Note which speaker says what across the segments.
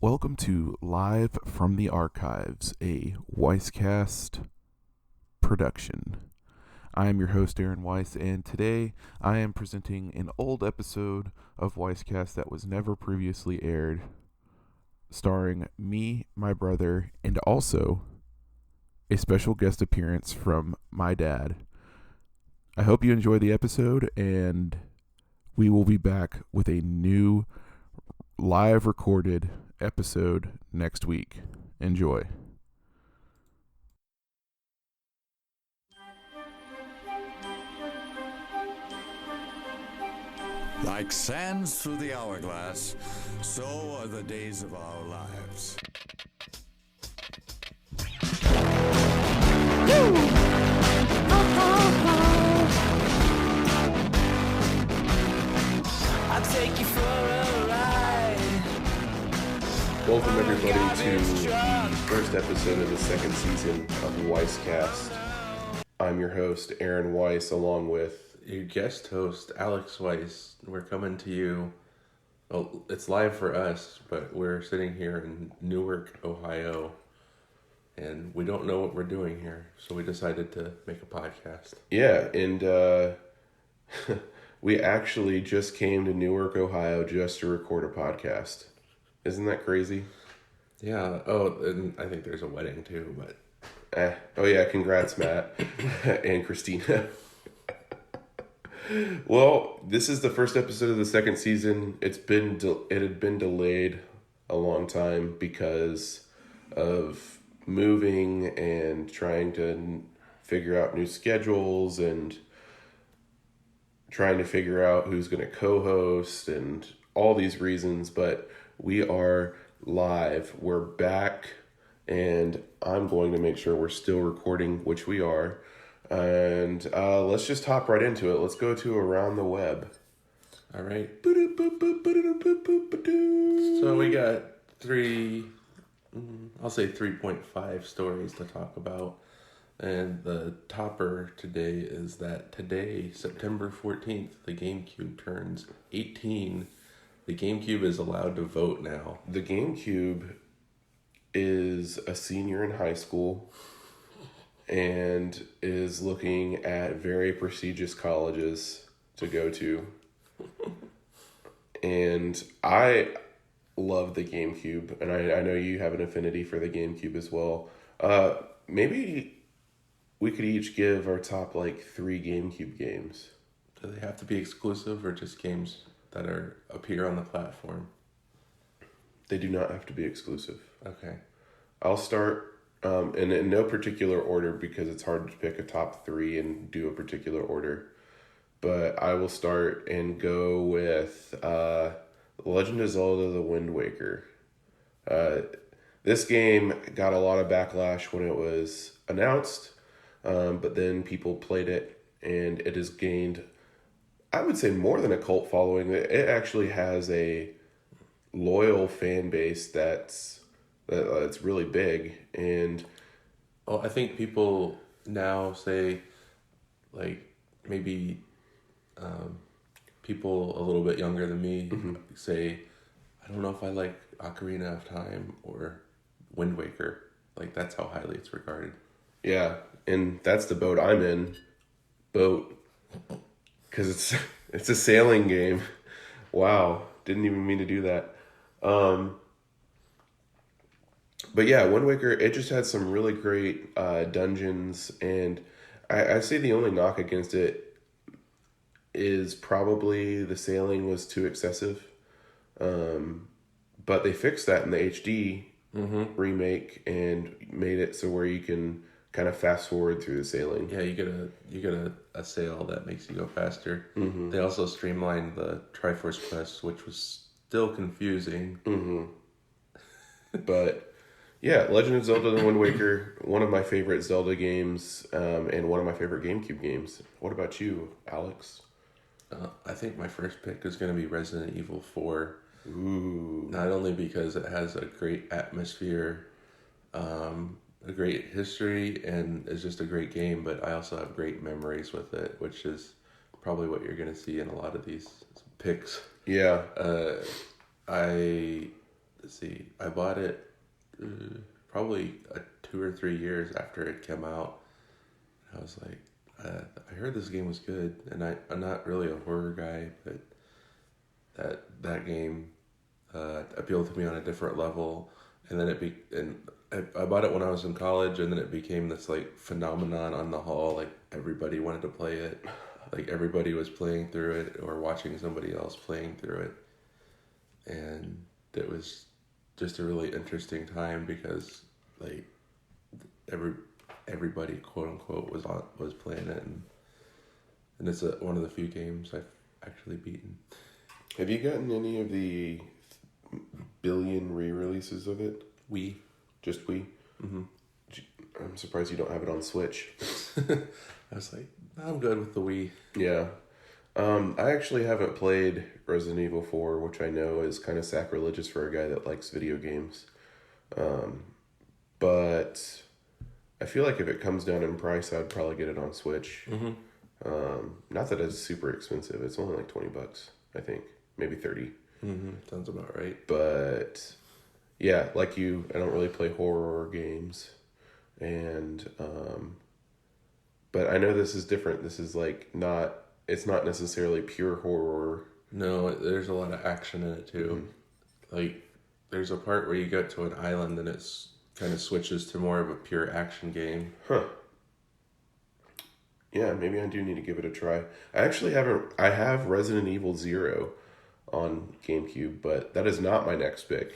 Speaker 1: Welcome to Live from the Archives, a Weisscast production. I am your host, Aaron Weiss, and today I am presenting an old episode of Weisscast that was never previously aired, starring me, my brother, and also a special guest appearance from my dad. I hope you enjoy the episode, and we will be back with a new live recorded episode next week. Enjoy.
Speaker 2: Like sands through the hourglass, so are the days of our lives.
Speaker 3: I'll take you for a ride.
Speaker 4: Welcome everybody to the first episode of the second season of Weisscast. I'm your host, Aaron Weiss, along with
Speaker 5: your guest host, Alex Weiss. We're coming to you. Well, it's live for us, but we're sitting here in Newark, Ohio, and we don't know what we're doing here, so we decided to make a podcast.
Speaker 4: Yeah, and we actually just came to Newark, Ohio just to record a podcast. Isn't that crazy?
Speaker 5: Yeah. Oh, and I think there's a wedding too, but...
Speaker 4: Oh yeah, congrats, Matt and Christina. Well, this is the first episode of the second season. It had been delayed a long time because of moving and trying to figure out new schedules and trying to figure out who's going to co-host and all these reasons. But we are live. We're back, and I'm going to make sure we're still recording, which we are. And let's just hop right into it. Let's go to Around the Web.
Speaker 5: All right. So we got I'll say 3.5 stories to talk about. And the topper today is that today, September 14th, the GameCube turns 18. The GameCube is allowed to vote now.
Speaker 4: The GameCube is a senior in high school and is looking at very prestigious colleges to go to. And I love the GameCube, and I know you have an affinity for the GameCube as well. Maybe we could each give our top 3 GameCube games.
Speaker 5: Do they have to be exclusive or just games that appear on the platform?
Speaker 4: They do not have to be exclusive.
Speaker 5: Okay.
Speaker 4: I'll start and in no particular order because it's hard to pick a top 3 and do a particular order. But I will start and go with Legend of Zelda: The Wind Waker. This game got a lot of backlash when it was announced, but then people played it, and it has gained, I would say, more than a cult following. It actually has a loyal fan base that's really big. And
Speaker 5: I think people now say, maybe people a little bit younger than me say, I don't know if I like Ocarina of Time or Wind Waker. That's how highly it's regarded.
Speaker 4: Yeah, and that's the boat I'm in. Because it's a sailing game. Wow, didn't even mean to do that. But yeah, Wind Waker, it just had some really great dungeons, and I'd say the only knock against it is probably the sailing was too excessive. But they fixed that in the HD remake and made it so where you can kind of fast forward through the sailing.
Speaker 5: Yeah, you get a sail that makes you go faster. Mm-hmm. They also streamlined the Triforce Quest, which was still confusing.
Speaker 4: Mm-hmm. But yeah, Legend of Zelda: The Wind Waker, one of my favorite Zelda games, and one of my favorite GameCube games. What about you, Alex?
Speaker 5: I think my first pick is going to be Resident Evil 4.
Speaker 4: Ooh.
Speaker 5: Not only because it has a great atmosphere, a great history, and is just a great game, but I also have great memories with it, which is probably what you're going to see in a lot of these picks.
Speaker 4: Yeah.
Speaker 5: I let's see, I bought it probably 2 or 3 years after it came out. I was like, I heard this game was good, and I'm not really a horror guy, but that game appealed to me on a different level. And then I bought it when I was in college, and then it became this like phenomenon on the hall. Like everybody wanted to play it, like everybody was playing through it or watching somebody else playing through it, and it was just a really interesting time because like everybody quote unquote was playing it, and it's one of the few games I've actually beaten.
Speaker 4: Have you gotten any of the billion re-releases of it?
Speaker 5: Wii.
Speaker 4: Just Wii?
Speaker 5: Mm-hmm.
Speaker 4: I'm surprised you don't have it on Switch.
Speaker 5: I was like, I'm good with the Wii.
Speaker 4: Yeah. I actually haven't played Resident Evil 4, which I know is kind of sacrilegious for a guy that likes video games. But I feel like if it comes down in price, I'd probably get it on Switch.
Speaker 5: Mm-hmm.
Speaker 4: Not that it's super expensive. It's only like $20, I think. Maybe 30.
Speaker 5: Mm-hmm. Sounds about right.
Speaker 4: But yeah, like you, I don't really play horror games. And but I know this is different. This is like it's not necessarily pure horror.
Speaker 5: No, there's a lot of action in it too. Mm-hmm. Like there's a part where you get to an island and it's kind of switches to more of a pure action game.
Speaker 4: Huh. Yeah, maybe I do need to give it a try. I have Resident Evil 0 on GameCube, but that is not my next pick.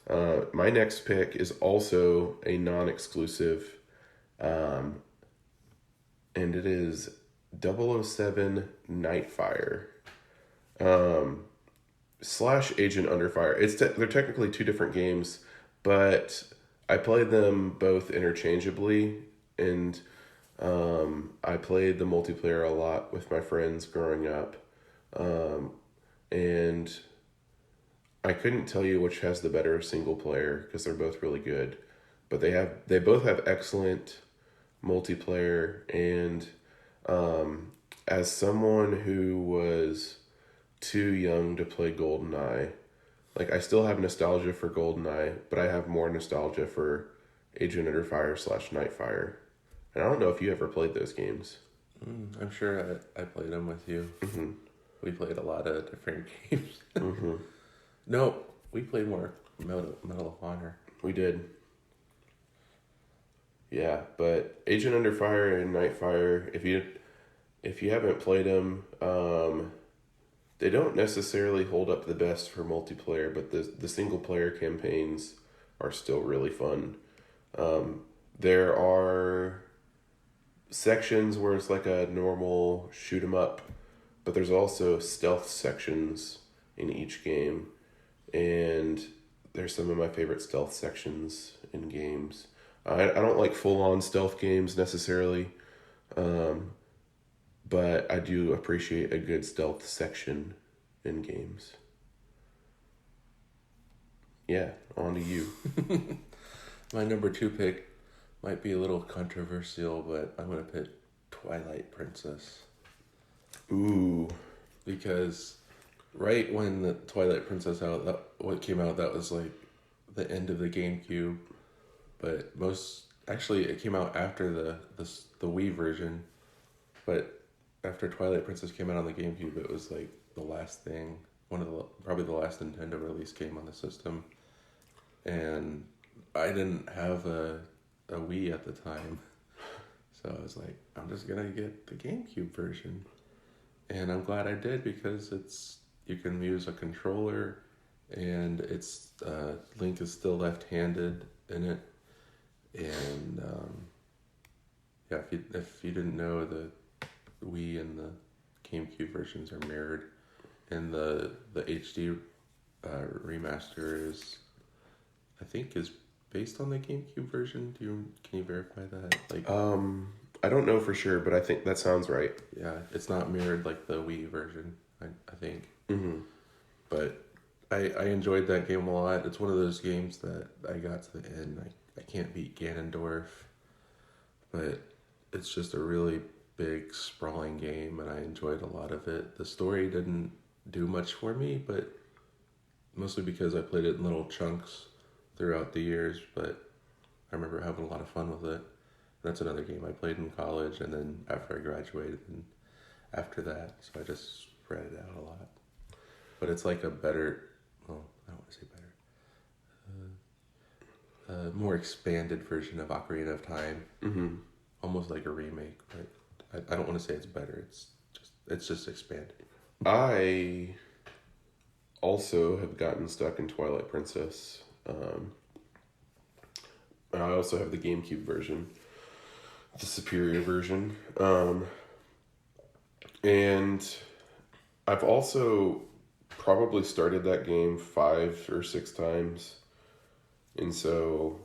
Speaker 4: My next pick is also a non-exclusive, and it is 007 Nightfire / Agent Under Fire. They're technically two different games, but I played them both interchangeably, and I played the multiplayer a lot with my friends growing up, and I couldn't tell you which has the better single player because they're both really good, but they both have excellent multiplayer. And as someone who was too young to play GoldenEye, like I still have nostalgia for GoldenEye, but I have more nostalgia for Agent Under Fire / Nightfire. And I don't know if you ever played those games.
Speaker 5: I'm sure I played them with you.
Speaker 4: Mm-hmm.
Speaker 5: We played a lot of different games.
Speaker 4: Mm-hmm.
Speaker 5: No, we played more Medal of Honor.
Speaker 4: We did. Yeah, but Agent Under Fire and Nightfire, if you haven't played them, they don't necessarily hold up the best for multiplayer, but the single player campaigns are still really fun. There are sections where it's like a normal shoot 'em up, but there's also stealth sections in each game, and there's some of my favorite stealth sections in games. I don't like full-on stealth games necessarily, but I do appreciate a good stealth section in games. Yeah, on to you.
Speaker 5: My number 2 pick might be a little controversial, but I'm going to pick Twilight Princess.
Speaker 4: Ooh.
Speaker 5: Because right when the Twilight Princess came out, that was like the end of the GameCube. But actually it came out after the Wii version. But after Twilight Princess came out on the GameCube, it was like the last thing, probably the last Nintendo release game on the system. And I didn't have a Wii at the time, so I was like, I'm just gonna get the GameCube version, and I'm glad I did because you can use a controller, and Link is still left-handed in it, and yeah, if you didn't know, the Wii and the GameCube versions are mirrored, and the HD remaster I think is based on the GameCube version. Can you verify that?
Speaker 4: I don't know for sure, but I think that sounds right.
Speaker 5: Yeah, it's not mirrored like the Wii version, I think.
Speaker 4: Mm-hmm.
Speaker 5: But I enjoyed that game a lot. It's one of those games that I got to the end. I can't beat Ganondorf, but it's just a really big, sprawling game, and I enjoyed a lot of it. The story didn't do much for me, but mostly because I played it in little chunks throughout the years, but I remember having a lot of fun with it. That's another game I played in college, and then after I graduated, and after that, so I just spread it out a lot. But it's like a better, well, I don't want to say better, more expanded version of Ocarina of Time.
Speaker 4: Mm-hmm.
Speaker 5: Almost like a remake, but I don't want to say it's better. It's just expanded.
Speaker 4: I also have gotten stuck in Twilight Princess. I also have the GameCube version, the superior version. And I've also probably started that game 5 or 6 times. And so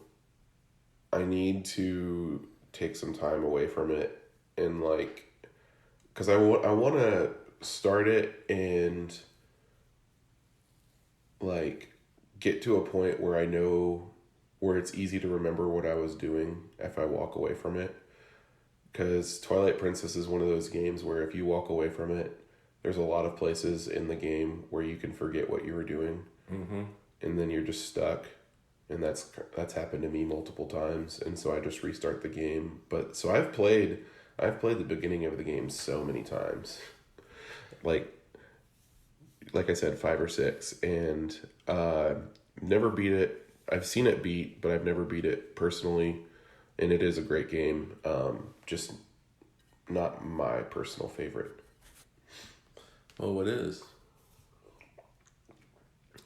Speaker 4: I need to take some time away from it and because I want to start it and get to a point where I know where it's easy to remember what I was doing if I walk away from it. Because Twilight Princess is one of those games where if you walk away from it, there's a lot of places in the game where you can forget what you were doing.
Speaker 5: Mm-hmm.
Speaker 4: And then you're just stuck. And that's happened to me multiple times. And so I just restart the game. But so I've played the beginning of the game so many times. Like I said, 5 or 6. And never beat it. I've seen it beat, but I've never beat it personally. And it is a great game. Just not my personal favorite.
Speaker 5: Well, what is?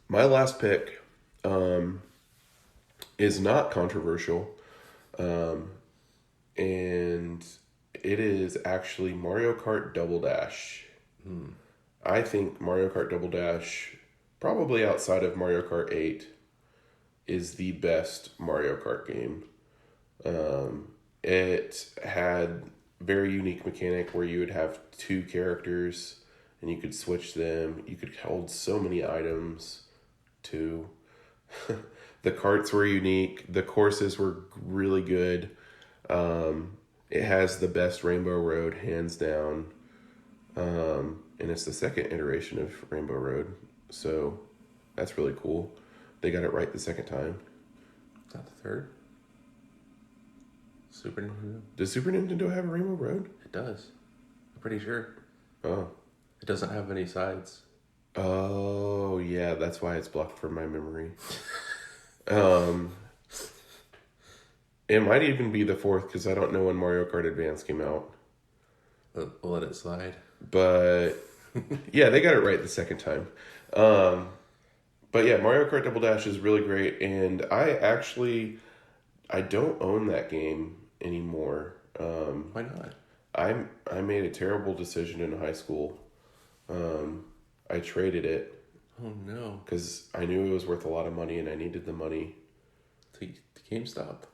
Speaker 4: My last pick is not controversial. And it is actually Mario Kart Double Dash. I think Mario Kart Double Dash, probably outside of Mario Kart 8, is the best Mario Kart game. It had very unique mechanic where you would have 2 characters and you could switch them. You could hold so many items too. The karts were unique. The courses were really good. It has the best Rainbow Road, hands down. And it's the second iteration of Rainbow Road. So that's really cool. They got it right the second time.
Speaker 5: Is that the third? Super Nintendo?
Speaker 4: Does Super Nintendo have a Rainbow Road?
Speaker 5: It does. I'm pretty sure.
Speaker 4: Oh.
Speaker 5: It doesn't have any sides.
Speaker 4: Oh, yeah. That's why it's blocked from my memory. It might even be the 4th because I don't know when Mario Kart Advance came out.
Speaker 5: We'll let it slide.
Speaker 4: But yeah, they got it right the second time. But yeah, Mario Kart Double Dash is really great, and I don't own that game anymore.
Speaker 5: Why not?
Speaker 4: I made a terrible decision in high school. I traded it.
Speaker 5: Oh no!
Speaker 4: Because I knew it was worth a lot of money, and I needed the money.
Speaker 5: To GameStop?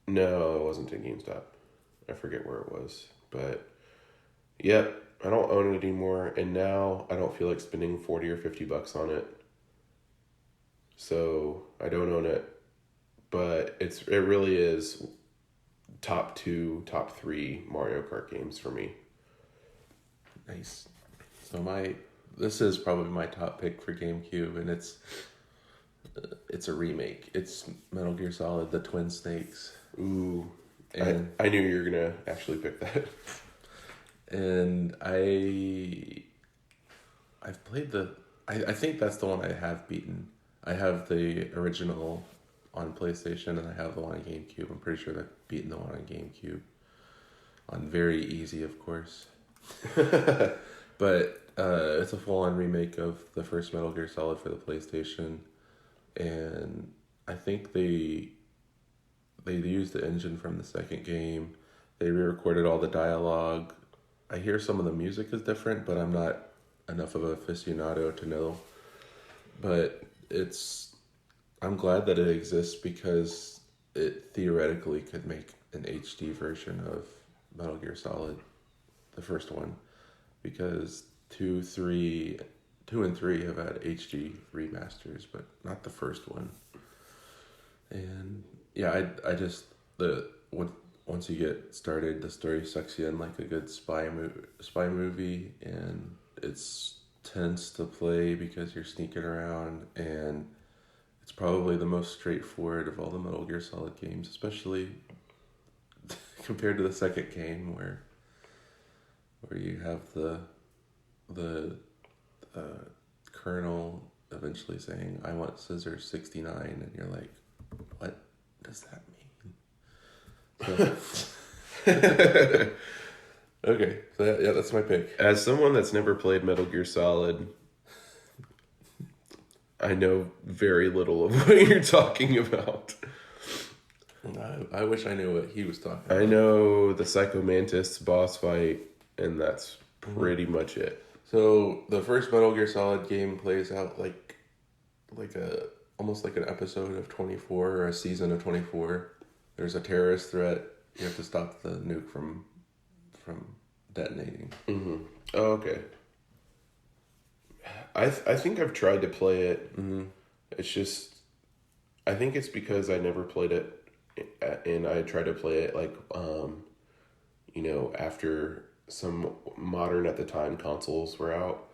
Speaker 4: No, it wasn't to GameStop. I forget where it was, but yep, I don't own it anymore, and now I don't feel like spending $40 or $50 on it. So I don't own it, but it really is top 2, top 3 Mario Kart games for me.
Speaker 5: Nice. So this is probably my top pick for GameCube, and it's a remake. It's Metal Gear Solid: The Twin Snakes.
Speaker 4: Ooh,
Speaker 5: And
Speaker 4: I knew you were gonna actually pick that.
Speaker 5: And I've played I think that's the one I have beaten. I have the original on PlayStation, and I have the one on GameCube. I'm pretty sure I've beaten the one on GameCube. On very easy, of course. But it's a full-on remake of the first Metal Gear Solid for the PlayStation. And I think they used the engine from the second game. They re-recorded all the dialogue. I hear some of the music is different, but I'm not enough of an aficionado to know. But I'm glad that it exists because it theoretically could make an HD version of Metal Gear Solid, the first one, because 2 and 3 have had HD remasters, but not the first one. And yeah, I just once you get started, the story sucks you in like a good spy movie, and it's tense to play because you're sneaking around, and it's probably the most straightforward of all the Metal Gear Solid games, especially compared to the second game where you have the Colonel eventually saying, "I want scissors 69," and you're like, "What does that mean?" So, okay, so that's my pick.
Speaker 4: As someone that's never played Metal Gear Solid, I know very little of what you're talking about.
Speaker 5: I wish I knew what he was talking about.
Speaker 4: I know the Psycho Mantis boss fight, and that's pretty much it.
Speaker 5: So the first Metal Gear Solid game plays out like almost like an episode of 24 or a season of 24. There's a terrorist threat. You have to stop the nuke from detonating.
Speaker 4: Mm-hmm. Oh, okay. I think I've tried to play it.
Speaker 5: Mm-hmm.
Speaker 4: It's just, I think it's because I never played it, and I tried to play it like, after some modern at the time consoles were out,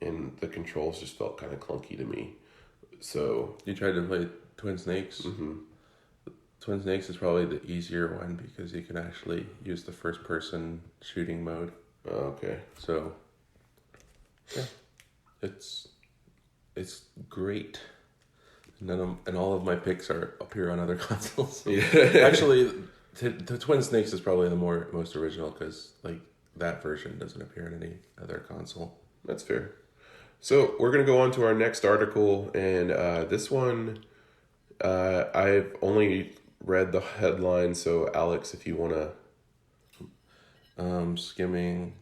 Speaker 4: and the controls just felt kind of clunky to me. So
Speaker 5: You tried to play Twin Snakes.
Speaker 4: mhm.
Speaker 5: Twin Snakes is probably the easier one because you can actually use the first person shooting mode.
Speaker 4: Okay.
Speaker 5: So yeah, it's great. And all of my picks appear on other consoles.
Speaker 4: Yeah.
Speaker 5: Actually, the Twin Snakes is probably the most original because like that version doesn't appear in any other console.
Speaker 4: That's fair. So we're going to go on to our next article, and this one, I've only read the headline, so Alex, if you want to...
Speaker 5: Skimming.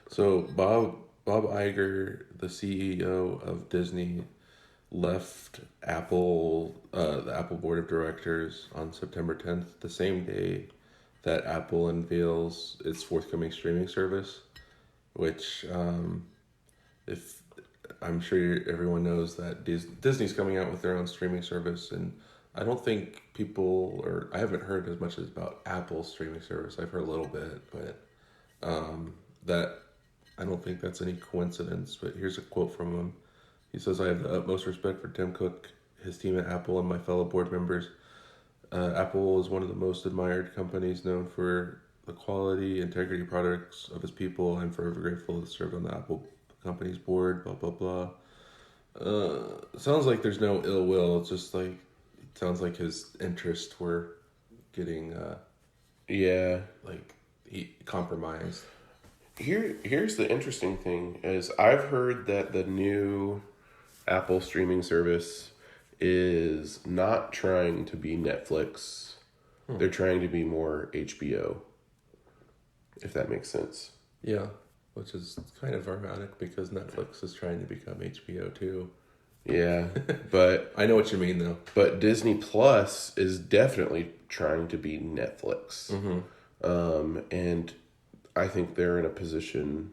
Speaker 5: So Bob Iger, the CEO of Disney, left Apple, the Apple board of directors on September 10th, the same day that Apple unveils its forthcoming streaming service, which, if I'm sure everyone knows that Disney's coming out with their own streaming service, and I don't think I haven't heard as much about Apple's streaming service. I've heard a little bit, but that I don't think that's any coincidence. But here's a quote from him. He says, "I have the utmost respect for Tim Cook, his team at Apple, and my fellow board members. Apple is one of the most admired companies known for the quality, integrity products of its people. I'm forever grateful to serve on the Apple company's board, blah, blah, blah." Sounds like there's no ill will. It's just like, it sounds like his interests were getting,
Speaker 4: Yeah.
Speaker 5: he compromised.
Speaker 4: Here's the interesting thing is I've heard that the new Apple streaming service is not trying to be Netflix. They're trying to be more HBO, if that makes sense.
Speaker 5: Yeah, which is kind of ironic because Netflix is trying to become HBO too.
Speaker 4: Yeah, but
Speaker 5: I know what you mean though.
Speaker 4: But Disney Plus is definitely trying to be Netflix. And I think they're in a position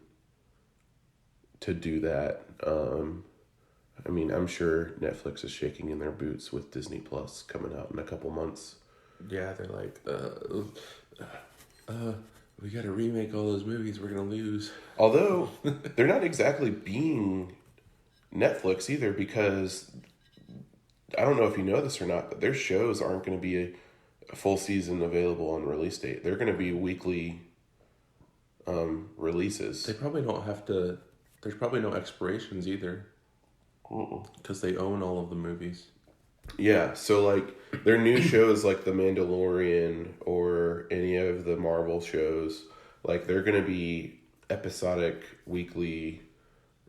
Speaker 4: to do that. I mean, I'm sure Netflix is shaking in their boots with Disney Plus coming out in a couple months.
Speaker 5: Yeah, they're like, we got to remake all those movies we're going to lose.
Speaker 4: Although, they're not exactly being Netflix either, because I don't know if you know this or not, but their shows aren't going to be a full season available on release date. They're going to be weekly releases.
Speaker 5: They probably don't have to, there's probably no expirations either. Because they own all of the movies.
Speaker 4: Yeah, so like their new shows like The Mandalorian or any of the Marvel shows, like they're going to be episodic weekly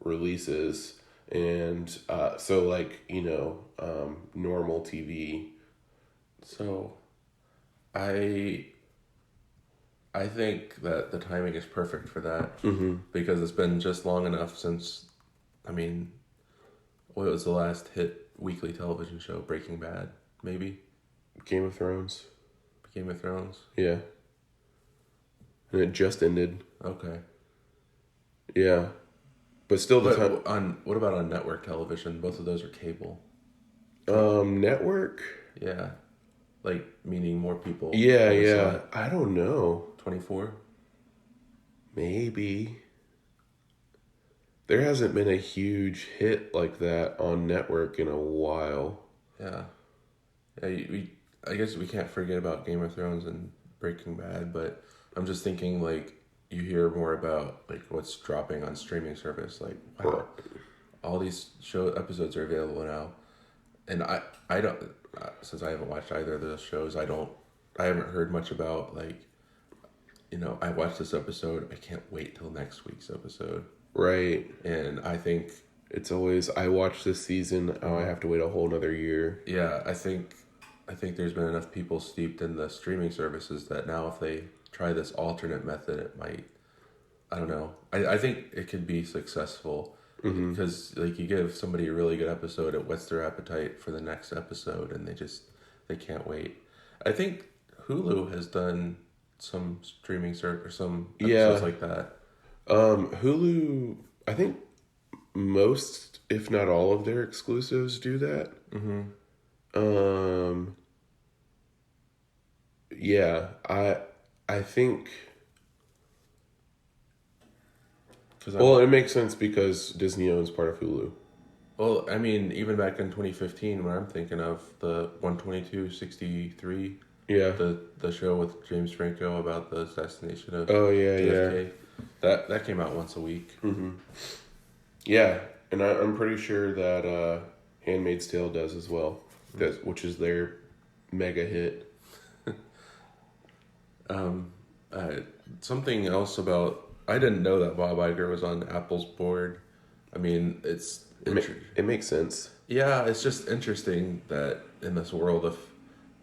Speaker 4: releases. And so like, normal TV.
Speaker 5: So I think that the timing is perfect for that. Because it's been just long enough since, what was the last hit weekly television show? Breaking Bad, maybe?
Speaker 4: Game of Thrones.
Speaker 5: Game of Thrones?
Speaker 4: Yeah. And it just ended.
Speaker 5: Okay.
Speaker 4: Yeah. But still the time.
Speaker 5: What about on network television? Both of those are cable.
Speaker 4: Network?
Speaker 5: Yeah. Like, meaning more people.
Speaker 4: Yeah. I don't know.
Speaker 5: 24?
Speaker 4: Maybe. There hasn't been a huge hit like that on network in a while.
Speaker 5: Yeah. I guess we can't forget about Game of Thrones and Breaking Bad, but I'm just thinking like you hear more about like what's dropping on streaming service. Like wow, all these show episodes are available now, and I don't since I haven't watched either of those shows. I haven't heard much about like, I watched this episode. I can't wait till next week's episode.
Speaker 4: Right.
Speaker 5: And I think
Speaker 4: it's always, I watched this season, I have to wait a whole nother year.
Speaker 5: Yeah, I think there's been enough people steeped in the streaming services that now if they try this alternate method, it might, I don't know. I think it could be successful because like you give somebody a really good episode, it whets their appetite for the next episode and they can't wait. I think Hulu has done some streaming or some episodes like that.
Speaker 4: Hulu, I think most, if not all of their exclusives do that. Yeah, I think. Well, it makes sense because Disney owns part of Hulu.
Speaker 5: Well, I mean, even back in 2015, when I'm thinking of the 122-63,
Speaker 4: yeah,
Speaker 5: the show with James Franco about the assassination of
Speaker 4: JFK,
Speaker 5: that came out once a week.
Speaker 4: Yeah, and I'm pretty sure that Handmaid's Tale does as well, which is their mega hit.
Speaker 5: Something else about, I didn't know that Bob Iger was on Apple's board. I mean,
Speaker 4: it makes sense.
Speaker 5: Yeah, it's just interesting that in this world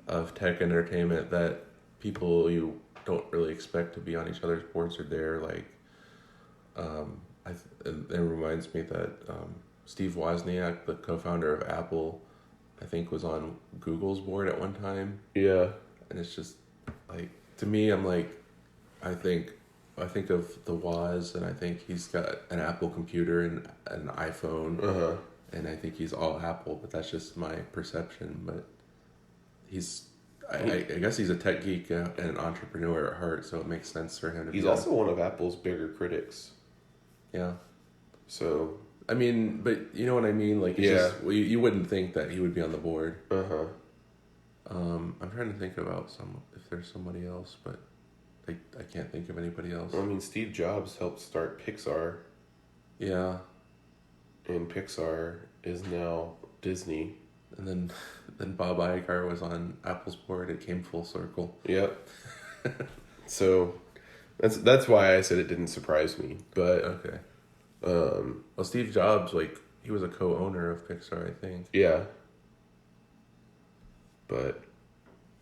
Speaker 5: of tech entertainment that people you don't really expect to be on each other's boards are there. Like, it reminds me that Steve Wozniak, the co-founder of Apple, I think was on Google's board at one time.
Speaker 4: Yeah.
Speaker 5: And it's just like, to me, I'm like, I think of the Woz, and I think he's got an Apple computer and an iPhone, and I think he's all Apple, but that's just my perception. But I guess he's a tech geek and an entrepreneur at heart, so it makes sense for him to be.
Speaker 4: He's also one of Apple's bigger critics.
Speaker 5: Yeah.
Speaker 4: So
Speaker 5: I mean, but you know what I mean? Like, you wouldn't think that he would be on the board. I'm trying to think about if there's somebody else, but I can't think of anybody else.
Speaker 4: I mean, Steve Jobs helped start Pixar.
Speaker 5: Yeah.
Speaker 4: And Pixar is now Disney.
Speaker 5: And then Bob Iger was on Apple's board. It came full circle.
Speaker 4: Yep. So that's why I said it didn't surprise me. But
Speaker 5: okay. Well, Steve Jobs, like, he was a co-owner of Pixar, I think.
Speaker 4: Yeah. But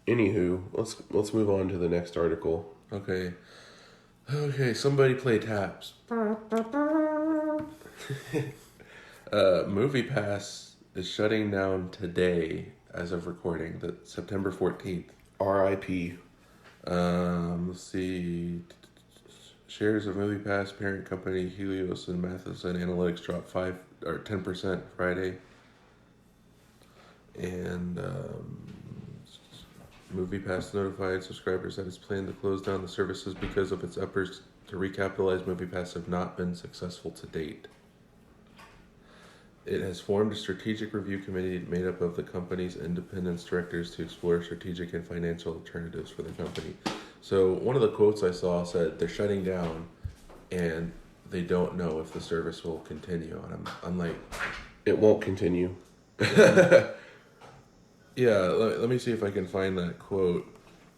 Speaker 4: anywho, let's move on to the next article.
Speaker 5: Okay, somebody play taps. MoviePass is shutting down today as of recording, September 14th.
Speaker 4: R.I.P.
Speaker 5: Let's see. Shares of MoviePass parent company Helios and Matheson Analytics dropped 10% Friday. And MoviePass notified subscribers that it's planned to close down the services because of its efforts to recapitalize MoviePass have not been successful to date. It has formed a strategic review committee made up of the company's independent directors to explore strategic and financial alternatives for the company. So one of the quotes I saw said they're shutting down and they don't know if the service will continue. And I'm like...
Speaker 4: It won't continue.
Speaker 5: Yeah, let me see if I can find that quote.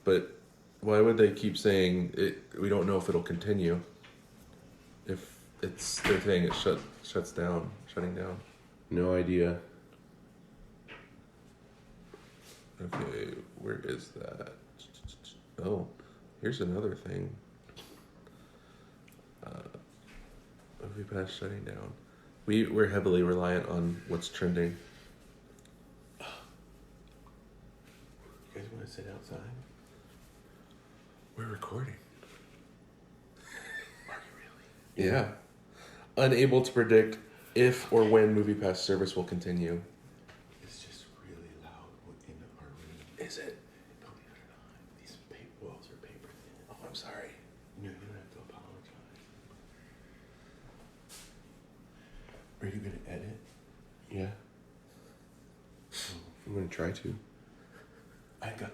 Speaker 5: But why would they keep saying it? We don't know if it'll continue. If they're saying it shutting down.
Speaker 4: No idea.
Speaker 5: Okay, where is that? Oh, here's another thing. MoviePass shutting down. We're heavily reliant on what's trending. You guys want to sit outside? We're recording. Are you really? Yeah. Unable to predict if or when MoviePass service will continue.
Speaker 6: It's just really loud in our room.
Speaker 5: Is it?
Speaker 6: Believe it or not, these walls are paper thin.
Speaker 5: Oh, I'm sorry.
Speaker 6: No, you don't have to apologize. Are you gonna edit?
Speaker 4: Yeah. I'm gonna try to.
Speaker 6: I've got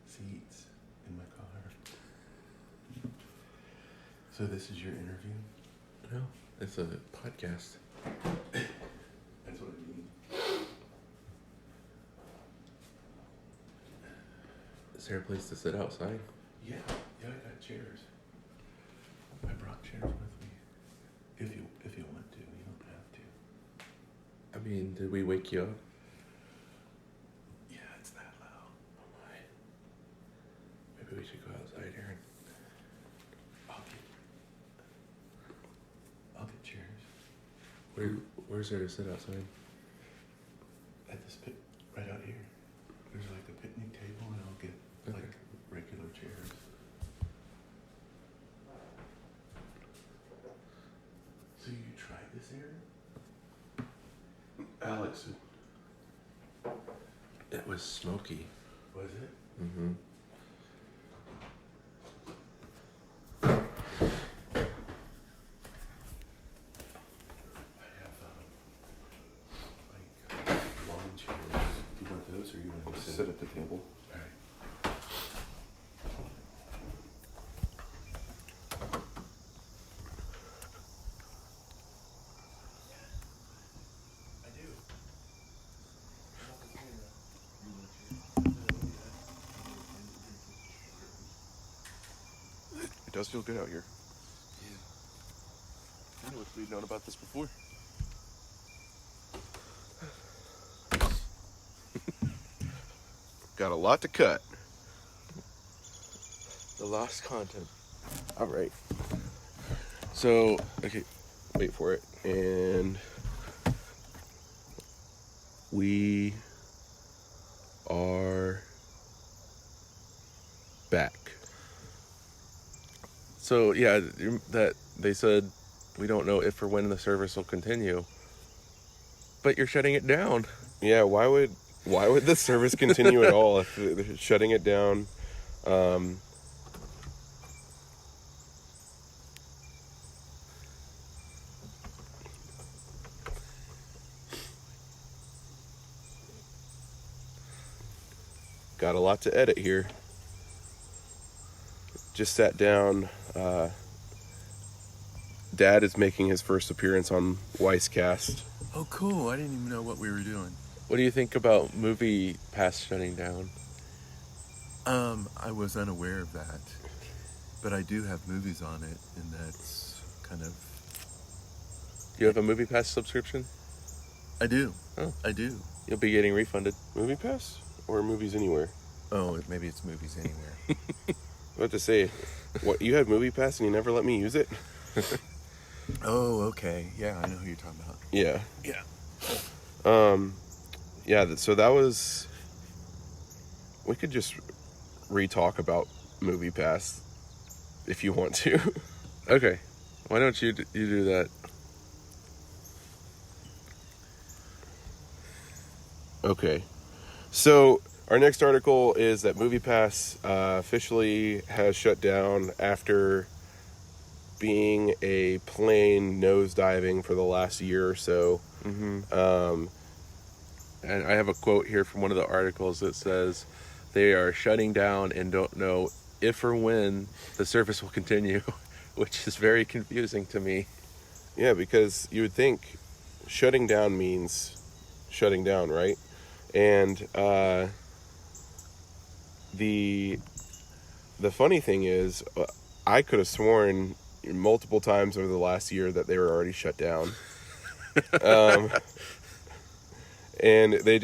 Speaker 6: seats in my car. So this is your interview?
Speaker 5: No, it's a podcast.
Speaker 6: That's what I mean.
Speaker 5: Is there a place to sit outside?
Speaker 6: Yeah, I got chairs. I brought chairs with me. If you want to, you don't have to.
Speaker 5: I mean, did we wake you up?
Speaker 6: Yeah, it's that loud.
Speaker 5: Oh my. Maybe we should go outside, Aaron.
Speaker 6: I'll get chairs.
Speaker 5: Where's there to sit outside?
Speaker 6: At this pit right out here. There's like a picnic table and I'll get like regular chairs. So you tried this, Aaron?
Speaker 4: Alex.
Speaker 5: It was smoky.
Speaker 6: Was it?
Speaker 5: Mm-hmm.
Speaker 6: I have like lawn chairs. Do you want those or you want to
Speaker 4: Sit at the table.
Speaker 6: Alright. I do.
Speaker 4: It does feel good out here. I wish we'd known about this before. Got a lot to cut.
Speaker 5: The lost content.
Speaker 4: All right. So, okay, wait for it. And we are back.
Speaker 5: So yeah, that they said we don't know if or when the service will continue. But you're shutting it down.
Speaker 4: Yeah, why would the service continue at all if they're shutting it down? Got a lot to edit here. Just sat down. Dad is making his first appearance on Weisscast.
Speaker 6: Oh, cool. I didn't even know what we were doing.
Speaker 5: What do you think about Movie Pass shutting down?
Speaker 6: I was unaware of that. But I do have movies on it, and that's kind of...
Speaker 5: You have a Movie Pass subscription?
Speaker 6: I do.
Speaker 5: Oh.
Speaker 6: I do.
Speaker 5: You'll be getting refunded.
Speaker 4: Movie Pass or Movies Anywhere?
Speaker 6: Oh, maybe it's Movies Anywhere.
Speaker 4: I was about to say, what, you have Movie Pass and you never let me use it?
Speaker 6: Oh, okay. Yeah, I know who you're talking about.
Speaker 4: Yeah.
Speaker 6: Yeah.
Speaker 4: Yeah, so that was... We could just re-talk about Movie Pass if you want to.
Speaker 5: Okay. Why don't you do that?
Speaker 4: Okay. So, our next article is that Movie Pass officially has shut down after being a plane nosediving for the last year or so.
Speaker 5: Mm-hmm. And I have a quote here from one of the articles that says they are shutting down and don't know if or when the service will continue, which is very confusing to me.
Speaker 4: Yeah, because you would think shutting down means shutting down, right? And the funny thing is, I could have sworn multiple times over the last year that they were already shut down. And they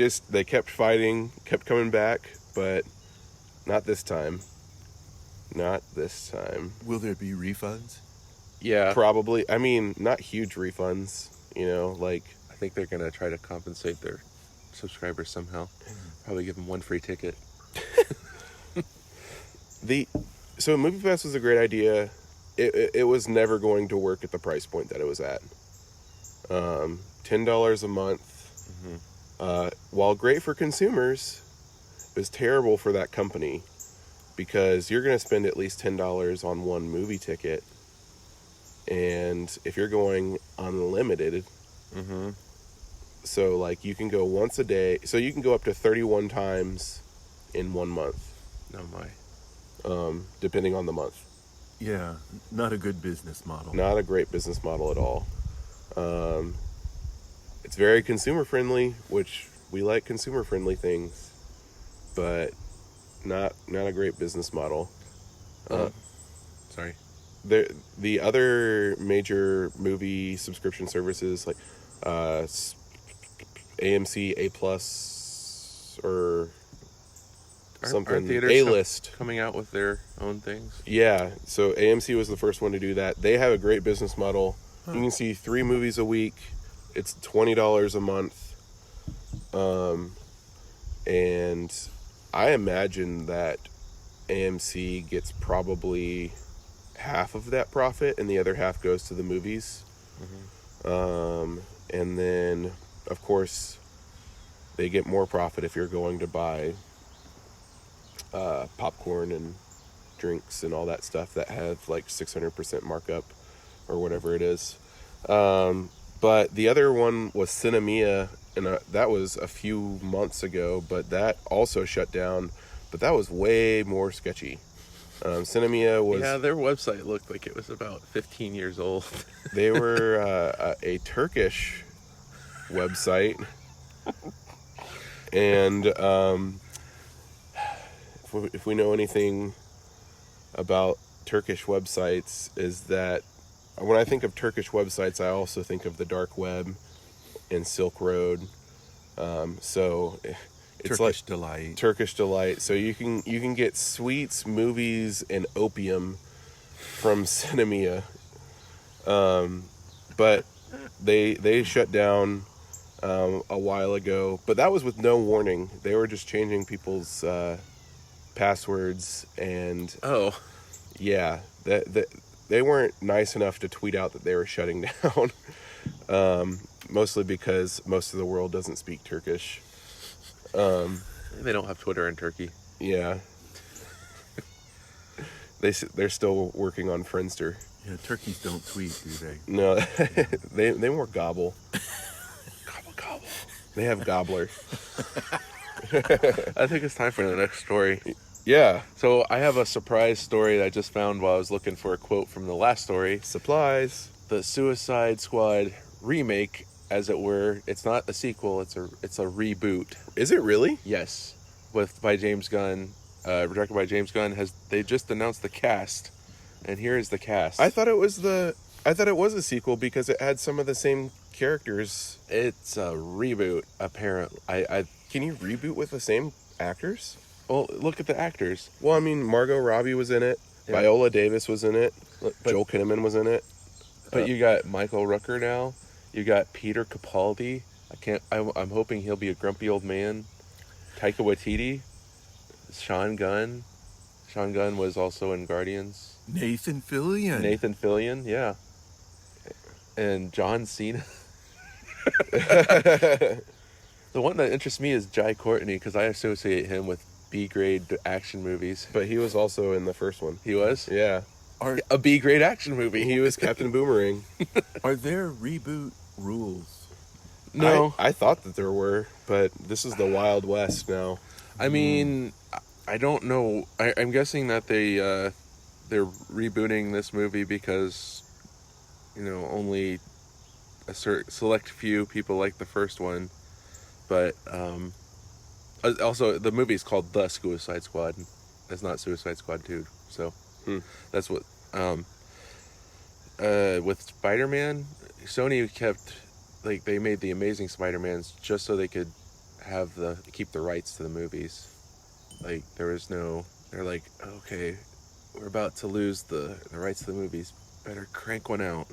Speaker 4: kept fighting, kept coming back, but not this time. Not this time.
Speaker 6: Will there be refunds?
Speaker 5: Yeah.
Speaker 4: Probably. I mean, not huge refunds, like...
Speaker 5: I think they're going to try to compensate their subscribers somehow. Probably give them one free ticket.
Speaker 4: So Movie Pass was a great idea. It was never going to work at the price point that it was at. $10 a month. Mm-hmm. While great for consumers, it was terrible for that company. because you're going to spend at least $10 on one movie ticket. And if you're going unlimited, so like you can go once a day, so you can go up to 31 times in 1 month.
Speaker 5: Oh my.
Speaker 4: Depending on the month.
Speaker 6: Yeah, not a good business model.
Speaker 4: Not a great business model at all. It's very consumer friendly, which we like consumer friendly things, but not a great business model.
Speaker 5: Sorry.
Speaker 4: The other major movie subscription services like AMC A Plus or something,
Speaker 5: Aren't theaters
Speaker 4: A-list
Speaker 5: coming out with their own things?
Speaker 4: Yeah, so AMC was the first one to do that. They have a great business model. You can see 3 movies a week. It's $20 a month. And I imagine that AMC gets probably half of that profit and the other half goes to the movies. And then, of course, they get more profit if you're going to buy popcorn and drinks and all that stuff that have like 600% markup or whatever it is. But the other one was Cinemia, and that was a few months ago, but that also shut down. But that was way more sketchy. Cinemia was...
Speaker 5: Yeah, their website looked like it was about 15 years old.
Speaker 4: They were a Turkish website. And if we know anything about Turkish websites, is that when I think of Turkish websites, I also think of the dark web and Silk Road. So it's
Speaker 6: Turkish
Speaker 4: like
Speaker 6: Delight.
Speaker 4: Turkish Delight. So you can get sweets, movies, and opium from Cinemia. But they shut down a while ago. But that was with no warning. They were just changing people's passwords, and yeah, that they weren't nice enough to tweet out that they were shutting down. Mostly because most of the world doesn't speak Turkish.
Speaker 5: They don't have Twitter in Turkey.
Speaker 4: Yeah. They're still working on Friendster.
Speaker 6: Yeah, turkeys don't tweet, do they?
Speaker 4: No, they more gobble. Gobble, gobble. They have gobbler.
Speaker 5: I think it's time for the next story.
Speaker 4: Yeah.
Speaker 5: So I have a surprise story that I just found while I was looking for a quote from the last story.
Speaker 4: Supplies.
Speaker 5: The Suicide Squad remake, as it were. It's not a sequel. It's a reboot.
Speaker 4: Is it really?
Speaker 5: Yes, by James Gunn, directed by James Gunn. They just announced the cast, and here is the cast.
Speaker 4: I thought it was a sequel because it had some of the same characters.
Speaker 5: It's a reboot, apparently.
Speaker 4: Can you reboot with the same actors?
Speaker 5: Well, look at the actors.
Speaker 4: Well, I mean, Margot Robbie was in it. Yeah. Viola Davis was in it. Joel Kinnaman was in it.
Speaker 5: But you got Michael Rooker now. You got Peter Capaldi. I'm hoping he'll be a grumpy old man. Taika Waititi. Sean Gunn. Sean Gunn was also in Guardians.
Speaker 6: Nathan Fillion,
Speaker 5: yeah. And John Cena. The one that interests me is Jai Courtney, because I associate him with B-grade action movies.
Speaker 4: But he was also in the first one.
Speaker 5: He was?
Speaker 4: Yeah.
Speaker 5: A B-grade action movie.
Speaker 4: He was Captain Boomerang.
Speaker 6: Are there reboot rules?
Speaker 5: No.
Speaker 4: I thought that there were, but this is the Wild West now.
Speaker 5: I mean, I don't know. I'm guessing that they're rebooting this movie because, only a select few people like the first one. But also, the movie is called The Suicide Squad. It's not Suicide Squad 2. So that's what. With Spider-Man, Sony kept, they made the Amazing Spider-Mans just so they could keep the rights to the movies. There was no. They're like, okay, we're about to lose the rights to the movies. Better crank one out.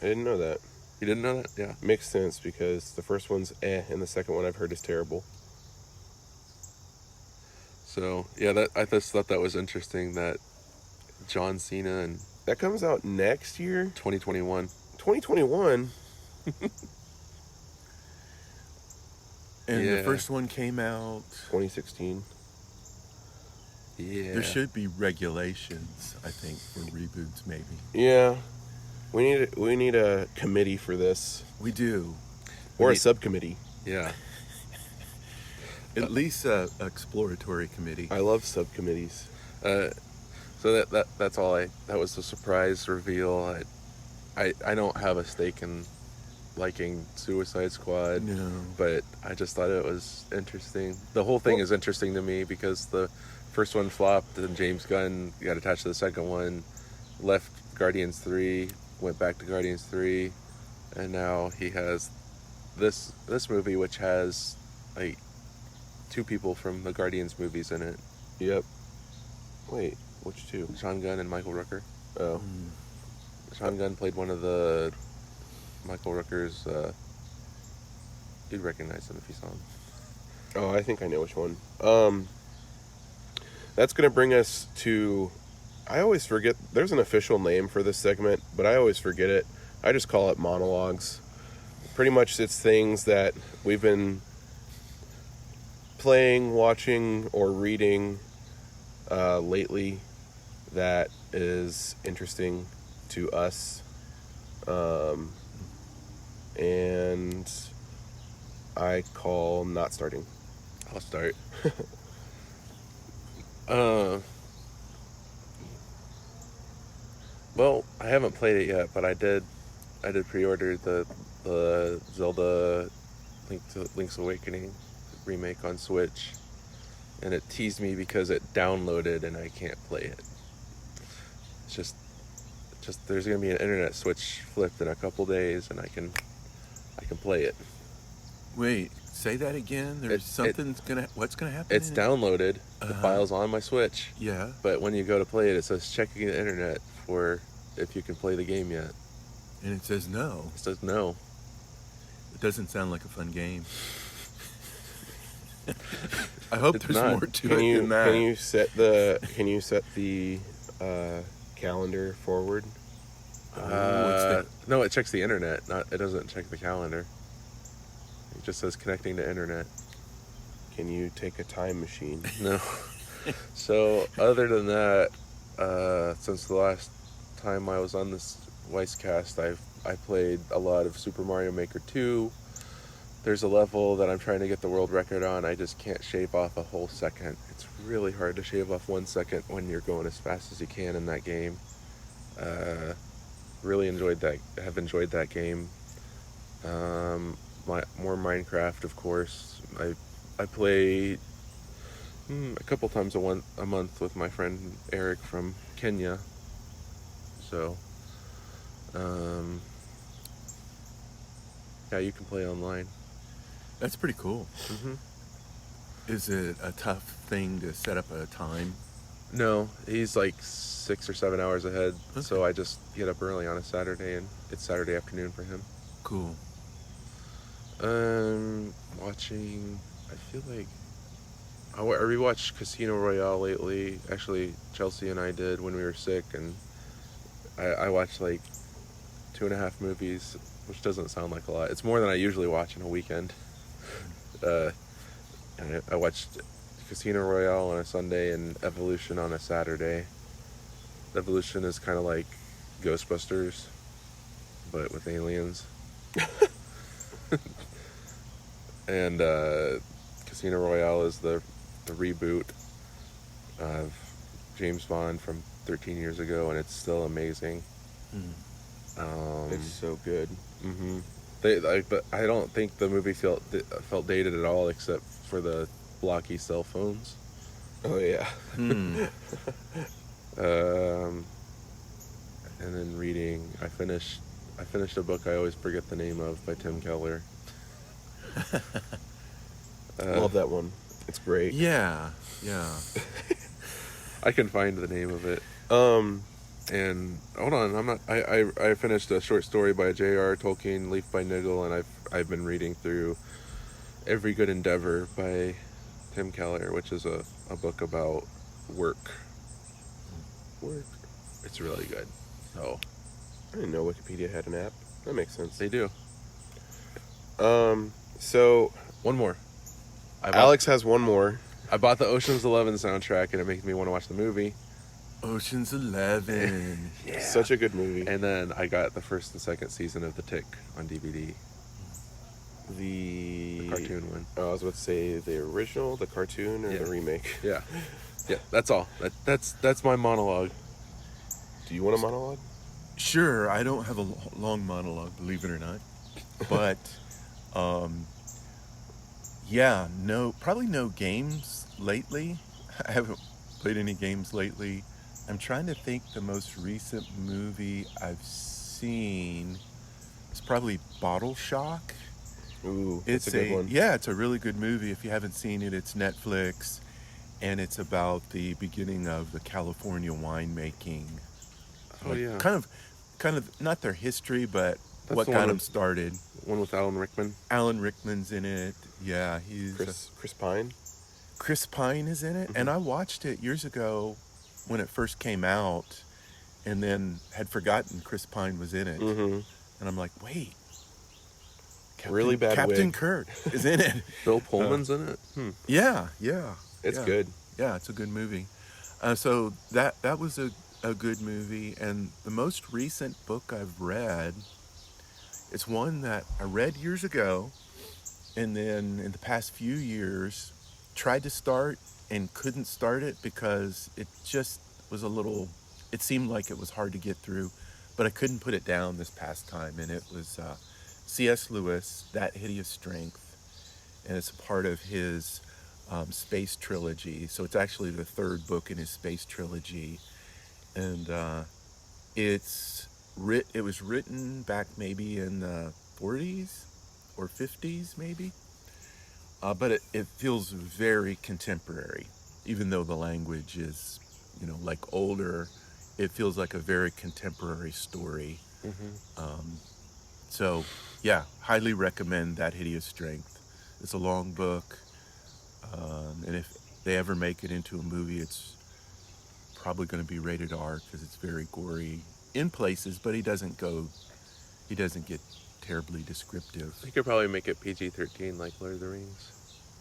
Speaker 4: I didn't know that.
Speaker 5: You didn't know that? Yeah.
Speaker 4: Makes sense because the first one's and the second one I've heard is terrible.
Speaker 5: So, yeah, I just thought that was interesting that John Cena and...
Speaker 4: That comes out next year?
Speaker 5: 2021.
Speaker 4: 2021?
Speaker 6: And the first one came out...
Speaker 4: 2016.
Speaker 5: Yeah.
Speaker 6: There should be regulations, I think, for reboots. Maybe
Speaker 4: Yeah, we need a committee for this,
Speaker 6: we do.
Speaker 4: or
Speaker 5: We
Speaker 4: a
Speaker 5: need-
Speaker 4: subcommittee.
Speaker 5: Yeah.
Speaker 6: At least a exploratory committee.
Speaker 4: I love subcommittees.
Speaker 5: So that's all that was the surprise reveal. I don't have a stake in liking Suicide Squad.
Speaker 6: No.
Speaker 5: But I just thought it was interesting. The whole thing is interesting to me because the first one flopped and James Gunn got attached to the second one, left Guardians 3, went back to Guardians 3, and now he has this movie which has like 2 people from the Guardians movies in it.
Speaker 4: Yep. Wait, which two?
Speaker 5: Sean Gunn and Michael Rooker.
Speaker 4: Oh,
Speaker 5: Sean Gunn played one of the Michael Rooker's. You'd recognize him if you saw him.
Speaker 4: oh, I think I know which one. That's gonna bring us to. I always forget. There's an official name for this segment, but I always forget it. I just call it monologues. Pretty much, it's things that we've been playing, watching, or reading lately that is interesting to us. And I call not starting.
Speaker 5: I'll start. Well, I haven't played it yet, but I did pre-order the Zelda Link's Awakening remake on Switch, and it teased me because it downloaded and I can't play it. It's just there's gonna be an internet switch flipped in a couple days, and I can play it.
Speaker 6: Wait, say that again. There's what's gonna happen?
Speaker 5: It's downloaded. The file's on my Switch.
Speaker 6: Yeah.
Speaker 5: But when you go to play it, it says checking the internet for if you can play the game yet.
Speaker 6: And it says no.
Speaker 5: It says no.
Speaker 6: It doesn't sound like a fun game. I hope
Speaker 5: It's
Speaker 6: there's
Speaker 5: not.
Speaker 6: more to it than that.
Speaker 4: Can you set the calendar forward?
Speaker 5: No, it checks the internet. It doesn't check the calendar. It just says connecting to internet.
Speaker 4: Can you take a time machine?
Speaker 5: No. So other than that, since the last time I was on this Weisscast, I played a lot of Super Mario Maker 2. There's a level that I'm trying to get the world record on. I just can't shave off a whole second. It's really hard to shave off 1 second when you're going as fast as you can in that game. Really enjoyed that. Have enjoyed that game. More Minecraft, of course. I play a couple times a month with my friend Eric from Kenya. So, yeah, you can play online.
Speaker 6: That's pretty cool.
Speaker 5: Mm-hmm.
Speaker 6: Is it a tough thing to set up a time?
Speaker 5: No, he's like 6 or 7 hours ahead.
Speaker 6: Okay.
Speaker 5: So I just get up early on a Saturday, and it's Saturday afternoon for him.
Speaker 6: Cool.
Speaker 5: Watching. I feel like I rewatched Casino Royale lately. Actually, Chelsea and I did when we were sick, and I watched like 2.5 movies, which doesn't sound like a lot. It's more than I usually watch in a weekend. And I watched Casino Royale on a Sunday and Evolution on a Saturday. Evolution is kind of like Ghostbusters, but with aliens. And Casino Royale is the reboot of James Bond from 13 years ago, and it's still amazing.
Speaker 4: It's so good.
Speaker 5: Mm-hmm. I don't think the movie felt dated at all, except for the blocky cell phones.
Speaker 4: Oh yeah.
Speaker 5: And then reading, I finished a book I always forget the name of by Tim Keller.
Speaker 4: Love that one. It's great.
Speaker 6: Yeah.
Speaker 5: I can find the name of it. And hold on, I finished a short story by J.R. Tolkien, Leaf by Niggle, and I've been reading through Every Good Endeavor by Tim Keller, which is a book about work. It's really good. Oh,
Speaker 4: I didn't know Wikipedia had an app. That makes sense.
Speaker 5: they do.
Speaker 4: So
Speaker 5: One more.
Speaker 4: Alex has one more.
Speaker 5: I bought the Ocean's 11 soundtrack, and it makes me want to watch the movie.
Speaker 6: Ocean's 11.
Speaker 5: Yeah.
Speaker 4: Such a good movie.
Speaker 5: And then I got the first and second season of The Tick on DVD,
Speaker 4: The
Speaker 5: the cartoon one.
Speaker 4: Oh, I was about to say the original, the cartoon, or
Speaker 5: Yeah.
Speaker 4: the remake.
Speaker 5: Yeah, yeah. That's all. That's my monologue.
Speaker 4: Do you want a monologue?
Speaker 6: Sure, I don't have a long monologue, believe it or not. But, yeah, probably no games lately. I haven't played any games lately. I'm trying to think the most recent movie I've seen is probably Bottle Shock.
Speaker 4: Ooh, it's a good one.
Speaker 6: Yeah, it's a really good movie. If you haven't seen it, it's Netflix, and it's about the beginning of the California winemaking.
Speaker 5: Oh yeah,
Speaker 6: Kind of not their history, but
Speaker 5: That's
Speaker 6: what
Speaker 5: the
Speaker 6: got
Speaker 5: one
Speaker 6: them
Speaker 5: with-
Speaker 6: started.
Speaker 5: one with Alan Rickman.
Speaker 6: Alan Rickman's in it. Yeah, he's
Speaker 4: Chris Pine.
Speaker 6: Chris Pine is in it, and I watched it years ago when it first came out, and then had forgotten Chris Pine was in it.
Speaker 4: Mm-hmm.
Speaker 6: And I'm like, wait,
Speaker 4: Really bad
Speaker 6: Captain
Speaker 4: wig.
Speaker 6: Kurt is in it.
Speaker 5: Bill Pullman's in it.
Speaker 6: Yeah.
Speaker 4: It's
Speaker 6: Yeah.
Speaker 4: good.
Speaker 6: Yeah, it's a good movie. So that was a good movie, and the most recent book I've read, it's one that I read years ago, and then in the past few years tried to start and couldn't start it because it just was it seemed like it was hard to get through, but I couldn't put it down this past time, and it was C.S. Lewis, That Hideous Strength, and it's a part of his space trilogy. So it's actually the third book in his space trilogy, and it was written back maybe in the 40s or 50s maybe, but it feels very contemporary, even though the language is like older. It feels like a very contemporary story. So yeah, highly recommend That Hideous Strength. It's a long book, and if they ever make it into a movie, it's probably going to be rated R because it's very gory in places, but he doesn't get terribly descriptive.
Speaker 5: You could probably make it PG-13 like Lord of the Rings,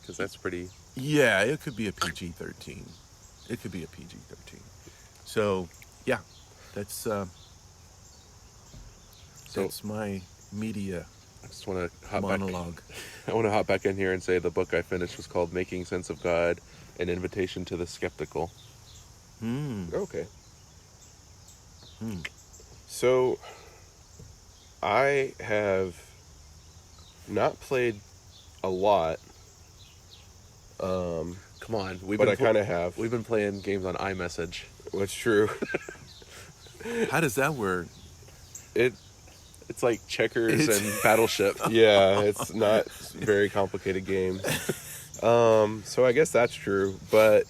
Speaker 5: because that's pretty.
Speaker 6: Yeah, it could be a PG-13. It could be a PG-13. So yeah, that's my media
Speaker 5: I just want to hop
Speaker 6: monologue.
Speaker 5: back. I want to hop back in here and say the book I finished was called Making Sense of God: An Invitation to the Skeptical.
Speaker 4: Okay. So, I have not played a lot,
Speaker 5: Come on,
Speaker 4: but I kind of have.
Speaker 5: We've been playing games on iMessage.
Speaker 4: What's true?
Speaker 6: How does that work?
Speaker 5: It's like checkers and Battleship.
Speaker 4: Yeah, it's not very complicated games. So I guess that's true, but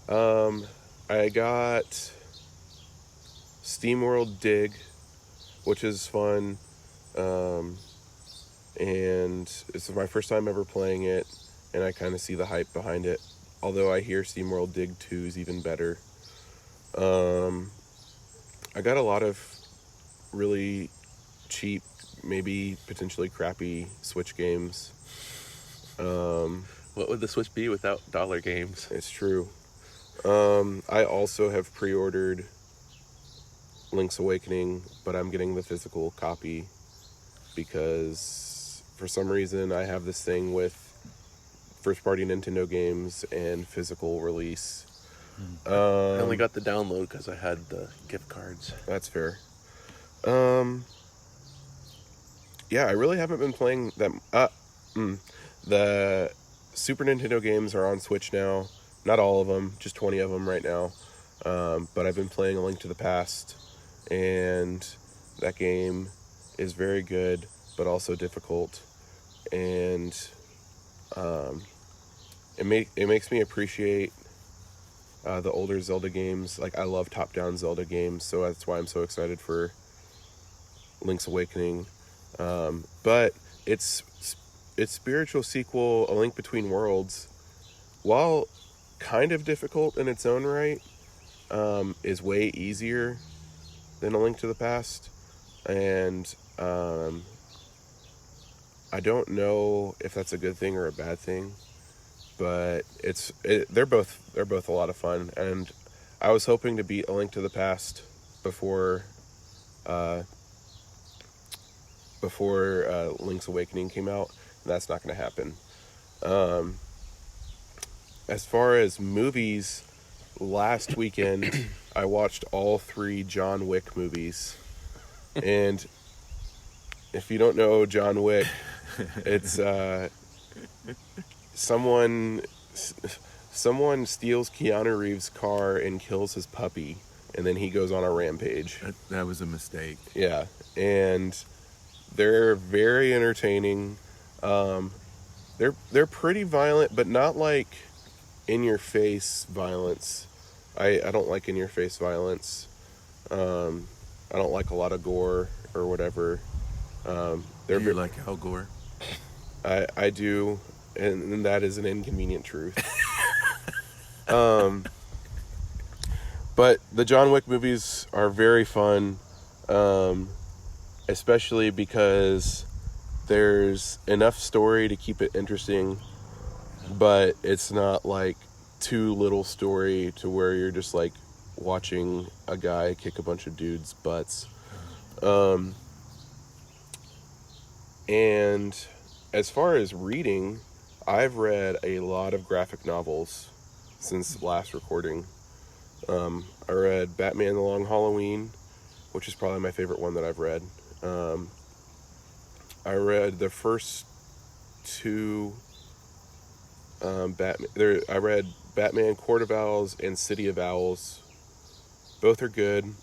Speaker 4: I got SteamWorld Dig, which is fun, and it's my first time ever playing it, and I kind of see the hype behind it, although I hear SteamWorld Dig 2 is even better. I got a lot of really cheap, maybe potentially crappy Switch games.
Speaker 5: What would the Switch be without dollar games?
Speaker 4: It's true. I also have pre-ordered Link's Awakening, but I'm getting the physical copy because for some reason I have this thing with first-party Nintendo games and physical release.
Speaker 5: I only got the download because I had the gift cards.
Speaker 4: That's fair. Yeah, I really haven't been playing them. The Super Nintendo games are on Switch now. Not all of them, just 20 of them right now. But I've been playing A Link to the Past, and that game is very good, but also difficult. And it makes me appreciate the older Zelda games. Like, I love top-down Zelda games, so that's why I'm so excited for Link's Awakening. But its spiritual sequel, A Link Between Worlds, while kind of difficult in its own right, is way easier than A Link to the Past. And I don't know if that's a good thing or a bad thing, but they're both a lot of fun, and I was hoping to beat A Link to the Past before Link's Awakening came out. That's not going to happen. As far as movies, last weekend I watched all 3 John Wick movies, and if you don't know John Wick, it's someone steals Keanu Reeves' car and kills his puppy, and then he goes on a rampage.
Speaker 6: That was a mistake.
Speaker 4: Yeah, and they're very entertaining. They're pretty violent, but not like in your face violence. I don't like in your face violence. I don't like a lot of gore or whatever.
Speaker 6: Do you like Al Gore?
Speaker 4: I do, and that is an inconvenient truth. But the John Wick movies are very fun, especially because there's enough story to keep it interesting, but it's not like too little story to where you're just like watching a guy kick a bunch of dudes' butts. And as far as reading, I've read a lot of graphic novels since last recording. I read Batman: The Long Halloween, which is probably my favorite one that I've read. I read the first 2 I read Batman: Court of Owls and City of Owls. Both are good.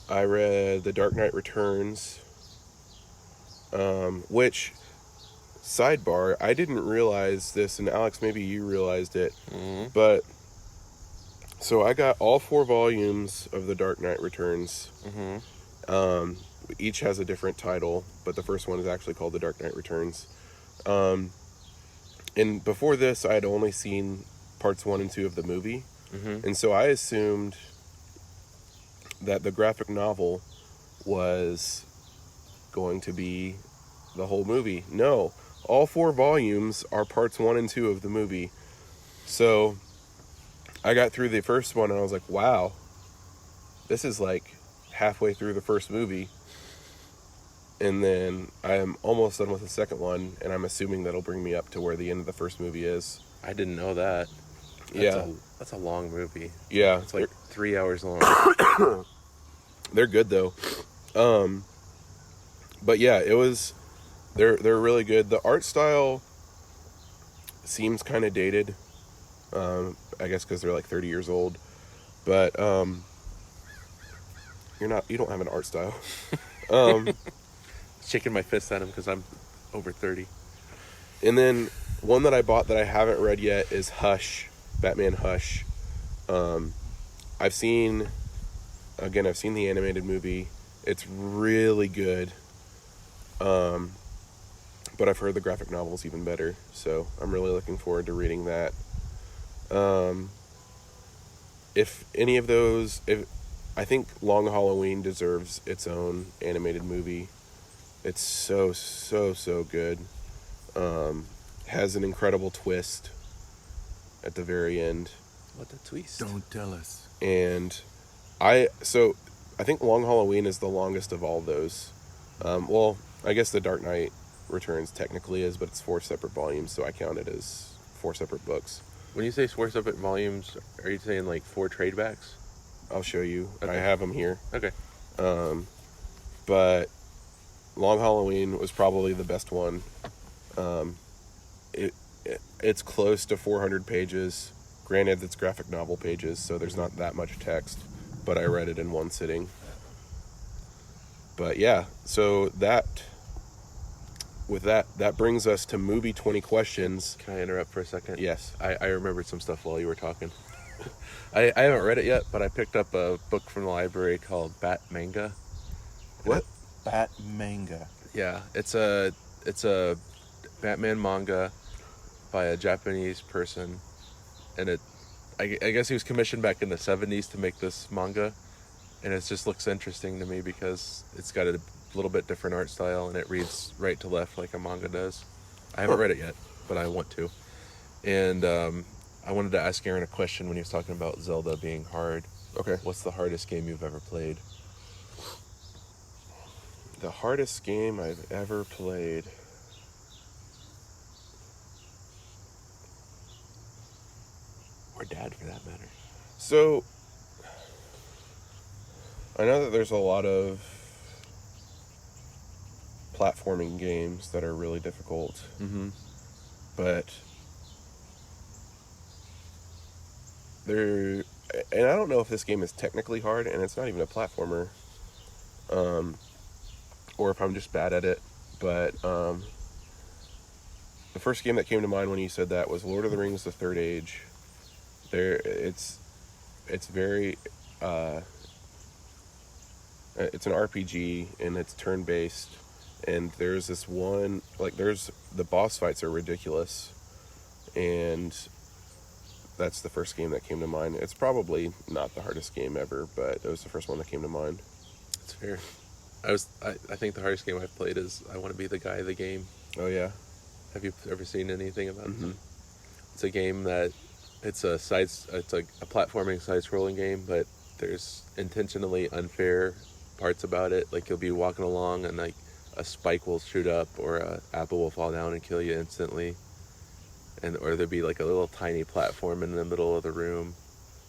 Speaker 4: I read The Dark Knight Returns, which, sidebar, I didn't realize this, and Alex, maybe you realized it, but so I got all 4 volumes of The Dark Knight Returns. Each has a different title, but the first one is actually called The Dark Knight Returns. And before this, I had only seen parts 1 and 2 of the movie, and so I assumed that the graphic novel was going to be the whole movie. No, all 4 volumes are parts 1 and 2 of the movie. So I got through the first one and I was like, wow, this is like halfway through the first movie. And then I am almost done with the second one, and I'm assuming that'll bring me up to where the end of the first movie is.
Speaker 5: I didn't know that. That's a long movie.
Speaker 4: Yeah.
Speaker 5: It's like 3 hours long.
Speaker 4: They're good though. But yeah, they're really good. The art style seems kind of dated. I guess because they're like 30 years old. But you don't have an art style.
Speaker 5: Shaking my fist at him because I'm over 30.
Speaker 4: And then one that I bought that I haven't read yet is Hush, Batman Hush. I've seen the animated movie. It's really good. But I've heard the graphic novel's even better, so I'm really looking forward to reading that. If any of those, I think Long Halloween deserves its own animated movie. It's so good. Has an incredible twist at the very end.
Speaker 5: What a twist.
Speaker 6: Don't tell us.
Speaker 4: And I think Long Halloween is the longest of all those. Well, I guess The Dark Knight Returns technically is, but it's 4 separate volumes, so I count it as 4 separate books.
Speaker 5: When you say 4 separate volumes, are you saying like 4 trade backs?
Speaker 4: I'll show you.
Speaker 5: Okay.
Speaker 4: I have them here.
Speaker 5: Okay.
Speaker 4: But Long Halloween was probably the best one. It's close to 400 pages. Granted, it's graphic novel pages, so there's not that much text, but I read it in one sitting. But yeah, so that brings us to movie 20 questions.
Speaker 5: Can I interrupt for a second?
Speaker 4: Yes.
Speaker 5: I remembered some stuff while you were talking. I haven't read it yet, but I picked up a book from the library called Bat Manga.
Speaker 6: What? Bat Manga.
Speaker 5: Yeah, it's a Batman manga by a Japanese person, and I guess he was commissioned back in the 70s to make this manga, and it just looks interesting to me because it's got a little bit different art style and it reads right to left like a manga does. I haven't read it yet, but I want to. And I wanted to ask Aaron a question when he was talking about Zelda being hard.
Speaker 4: Okay.
Speaker 5: What's the hardest game you've ever played?
Speaker 4: The hardest game I've ever played.
Speaker 5: Or Dad, for that matter.
Speaker 4: So, I know that there's a lot of platforming games that are really difficult.
Speaker 5: Mm-hmm.
Speaker 4: But and I don't know if this game is technically hard, and it's not even a platformer, or if I'm just bad at it, but the first game that came to mind when you said that was Lord of the Rings: The Third Age. It's very, it's an RPG, and it's turn-based, and there's this one, like, the boss fights are ridiculous, and that's the first game that came to mind. It's probably not the hardest game ever, but it was the first one that came to mind.
Speaker 5: That's fair. I think the hardest game I've played is I Want to Be the Guy of the Game.
Speaker 4: Oh, yeah?
Speaker 5: Have you ever seen anything about
Speaker 4: Mm-hmm.
Speaker 5: it? It's a game that it's a platforming side-scrolling game, but there's intentionally unfair parts about it. Like, you'll be walking along and like a spike will shoot up, or a apple will fall down and kill you instantly, or there'll be like a little tiny platform in the middle of the room,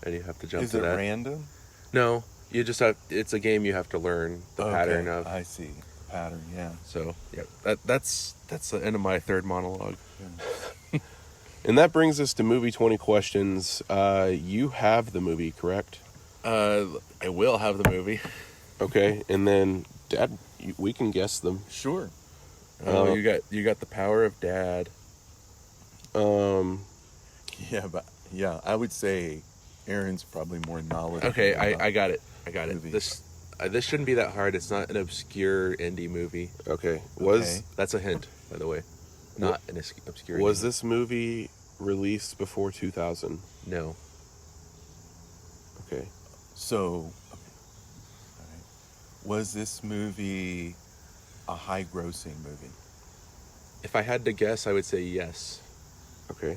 Speaker 5: and you have to jump
Speaker 6: Is
Speaker 5: to
Speaker 6: it
Speaker 5: that.
Speaker 6: random?
Speaker 5: No, you just have. It's a game you have to learn the pattern of.
Speaker 6: I see. Pattern, yeah.
Speaker 5: So yeah, that's the end of my third monologue.
Speaker 4: And that brings us to movie 20 questions. You have the movie, correct?
Speaker 5: I will have the movie.
Speaker 4: Okay, and then Dad, we can guess them.
Speaker 6: Sure.
Speaker 5: Oh, you got the power of Dad.
Speaker 6: Yeah, but I would say Aaron's probably more knowledgeable.
Speaker 5: Okay,
Speaker 6: about
Speaker 5: I got it.
Speaker 6: movies.
Speaker 5: This shouldn't be that hard. It's not an obscure indie movie.
Speaker 4: Okay,
Speaker 6: Okay.
Speaker 5: That's a hint, by the way. Not an obscure.
Speaker 4: was
Speaker 5: indie.
Speaker 4: this movie released before 2000?
Speaker 5: No.
Speaker 4: Okay.
Speaker 6: So, okay. All right. Was this movie a high-grossing movie?
Speaker 5: If I had to guess, I would say yes.
Speaker 4: Okay.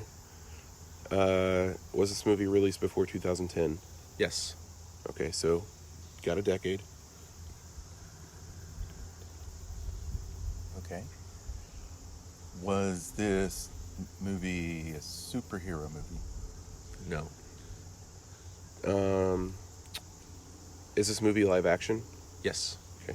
Speaker 4: Was this movie released before 2010?
Speaker 5: Yes.
Speaker 4: Okay, so got a decade.
Speaker 6: Okay. Was this movie a superhero movie?
Speaker 5: No.
Speaker 4: Is this movie live action?
Speaker 5: Yes.
Speaker 4: Okay.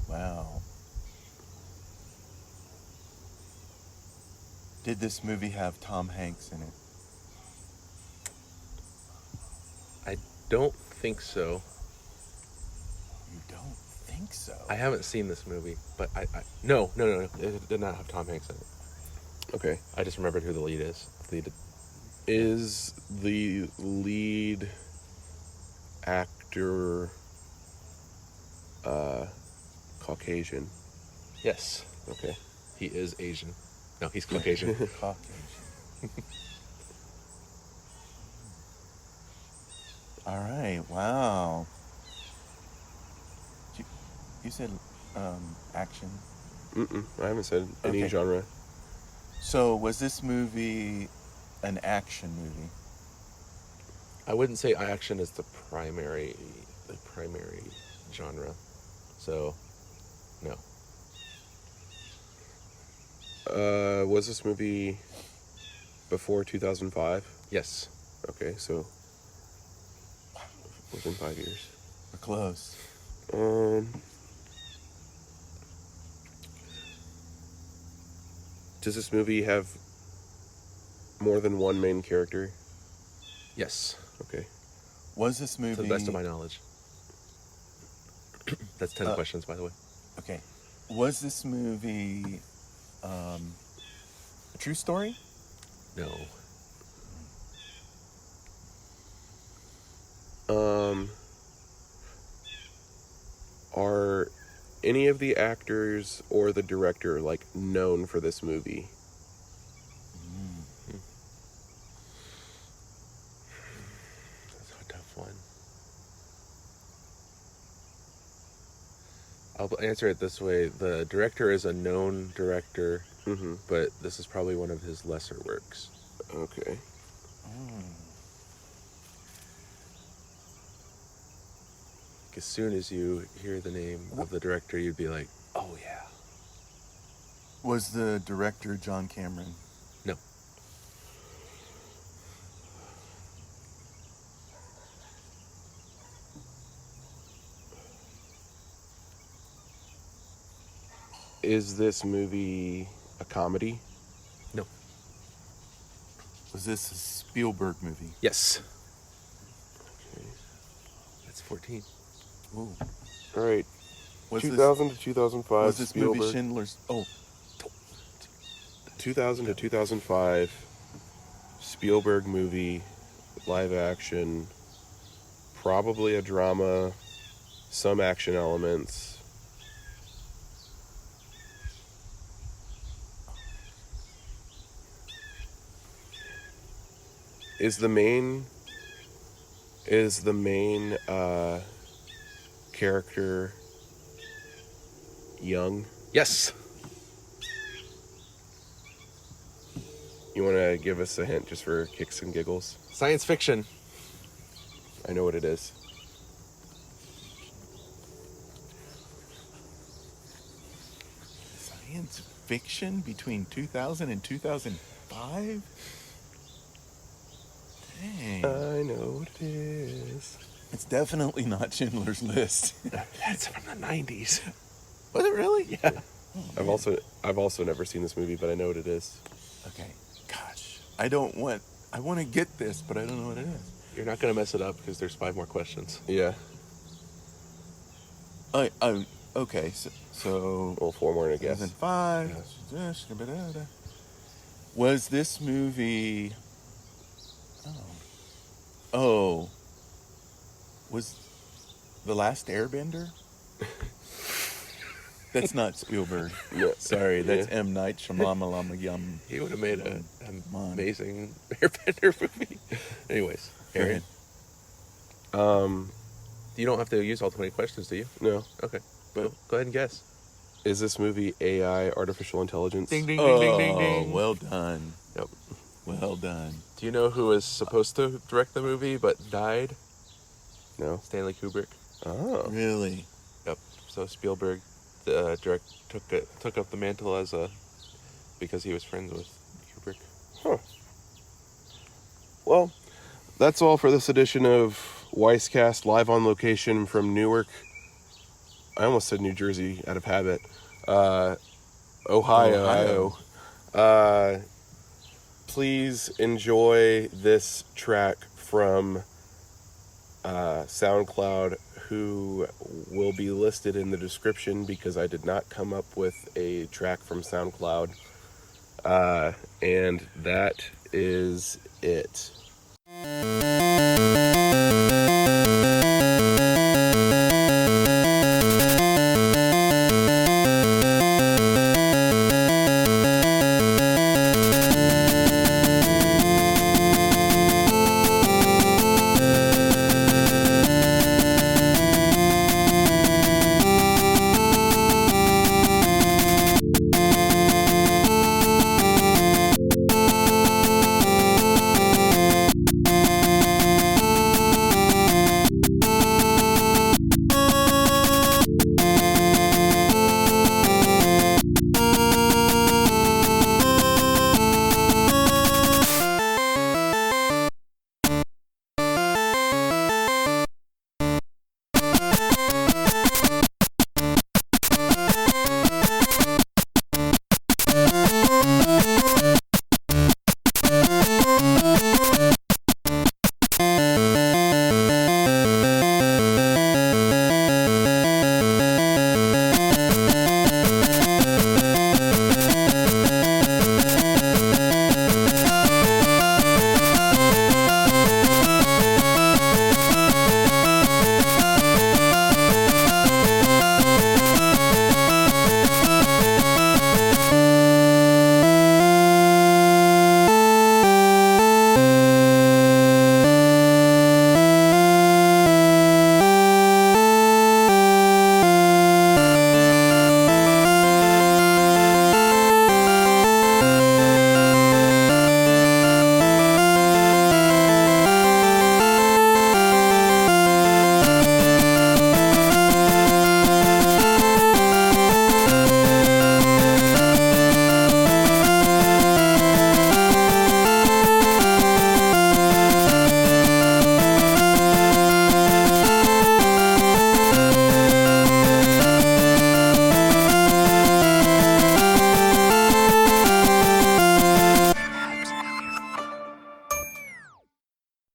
Speaker 6: Wow. Did this movie have Tom Hanks in it?
Speaker 5: I don't think so.
Speaker 6: You don't think so?
Speaker 5: I haven't seen this movie, but no. It did not have Tom Hanks in it.
Speaker 4: Okay.
Speaker 5: I just remembered who the lead is.
Speaker 4: Is the lead actor Caucasian?
Speaker 5: Yes.
Speaker 4: Okay.
Speaker 5: He is Asian. No, he's Caucasian.
Speaker 6: Caucasian. All right. Wow. You said action.
Speaker 4: I haven't said any
Speaker 6: Okay.
Speaker 4: genre.
Speaker 6: So was this movie an action movie?
Speaker 5: I wouldn't say action is the primary genre. So, no.
Speaker 4: Was this movie before 2005?
Speaker 5: Yes.
Speaker 4: Okay, so within 5 years.
Speaker 6: We're close.
Speaker 4: Does this movie have more than one main character?
Speaker 5: Yes.
Speaker 4: Okay.
Speaker 6: Was this
Speaker 5: To
Speaker 6: movie...
Speaker 5: the best of my knowledge. That's 10 questions, by the way.
Speaker 6: Okay. Was this movie a true story?
Speaker 5: No.
Speaker 4: Are any of the actors or the director known for this movie?
Speaker 5: That's a tough one. I'll answer it this way. The director is a known director, but this is probably one of his lesser works.
Speaker 4: Okay.
Speaker 5: As soon as you hear the name of the director, you'd be like, oh yeah.
Speaker 6: Was the director John Cameron?
Speaker 5: No.
Speaker 4: Is this movie a comedy?
Speaker 5: No.
Speaker 6: Was this a Spielberg movie?
Speaker 5: Yes. Okay. That's 14.
Speaker 6: Ooh.
Speaker 4: All right.
Speaker 6: Was
Speaker 4: 2000 to 2005.
Speaker 6: Was this
Speaker 4: Spielberg.
Speaker 6: movie Schindler's? Oh,
Speaker 4: 2000 to 2005. Spielberg movie, live action. Probably a drama. Some action elements. Is the main character young?
Speaker 5: Yes.
Speaker 4: You want to give us a hint just for kicks and giggles?
Speaker 5: Science fiction.
Speaker 4: I know what it is.
Speaker 6: science fiction between 2000 and 2005? Dang.
Speaker 4: I know what it is.
Speaker 6: It's definitely not Schindler's List.
Speaker 5: That's from the 90s.
Speaker 6: Was it really?
Speaker 5: Yeah.
Speaker 4: I've also never seen this movie, but I know what it is.
Speaker 6: Okay. Gosh. I want to get this, but I don't know what it is.
Speaker 5: You're not going to mess it up because there's 5 more questions.
Speaker 4: Yeah.
Speaker 6: Okay. So
Speaker 4: Well, 4 more, I guess.
Speaker 6: 2005. Was this movie? Oh. Was The Last Airbender? That's not Spielberg.
Speaker 4: No.
Speaker 6: Sorry, that's
Speaker 4: Yeah.
Speaker 6: M. Night Shyamalan.
Speaker 5: He would have made an
Speaker 6: on.
Speaker 5: amazing Airbender movie. Anyways, Aaron, you don't have to use all 20 questions, do you?
Speaker 4: No.
Speaker 5: Okay. But go ahead and guess.
Speaker 4: Is this movie AI, artificial intelligence?
Speaker 5: Ding, ding,
Speaker 6: Oh,
Speaker 5: ding, ding, ding, ding.
Speaker 6: well done.
Speaker 5: Yep.
Speaker 6: Well done.
Speaker 5: Do you know who was supposed to direct the movie but died?
Speaker 4: No.
Speaker 5: Stanley Kubrick.
Speaker 4: Oh.
Speaker 6: Really?
Speaker 5: Yep. So Spielberg took up the mantle because he was friends with Kubrick.
Speaker 4: Huh. Well, that's all for this edition of Weisscast, live on location from Newark. I almost said New Jersey out of habit. Ohio. Please enjoy this track from SoundCloud, who will be listed in the description because I did not come up with a track from SoundCloud. And that is it.